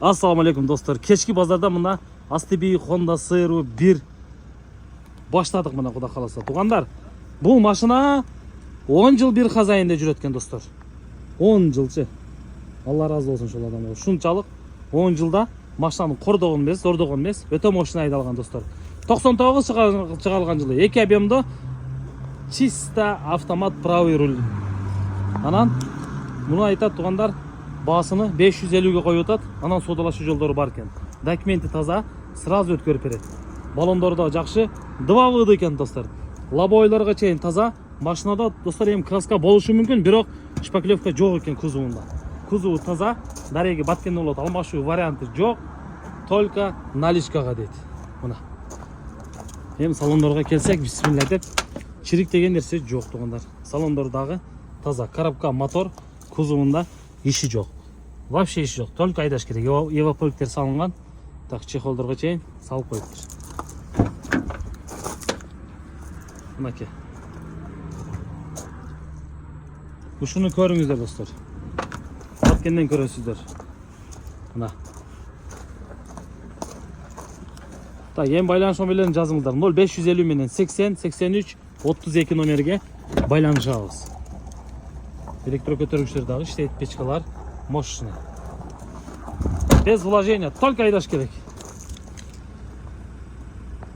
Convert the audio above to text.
Assalamu alaikum dostlar. Kechki bozorda mына Astibi Honda CR 1 başladık mına Xudo kalasa. Tuğanlar, bu maşina 10 yıl bir xazayinde жүрөткен dostlar. 10 yılçı. Allah razı olsun şol adamга. Şunçalık 10 yılda maşinanın kordoğun emес, зордогон эмес, өтө машина айдалган достlar. 99 чыгарылган жылы 2 объемдо чисто автомат правый руль. Анан муну айтат тугандар, басыны 550-ге коюп атат. Анан содалашуу жолдору бар экен. Документи таза, сразу өткөрүп берет. Баллондору да жакшы, дыбабыды экен достар. Лобойлорго чейин таза. Машинада достар эми краска болушу мүмкүн, бирок шпаклевка жок экен кузовунда. Кузову таза, дареги баткен болот, алмашуу варианты жок. Только наличкага дейт. Мына. Эми салондорго келсек, бисмилля деп, чирик деген нерсе жок тугандар. Салондор дагы таза, коробка, мотор, кузовунда иши жок. Вообще иши жок. Только айдаш керек. Евапольктер салынган. Так, чехолдорго чейин салып коюптур. Мынаке. Ушуну көрүңүздөр достор. Баткенден көрөсүздөр. Мына. Так, эми байланыш номерлерин жазыңыздар. 0550 менен 80 83 32 номерге байланышабыз. Электро көтөргүчтөр дагы иштейт, печкалар мощный. Без вложения, только айдаш керек.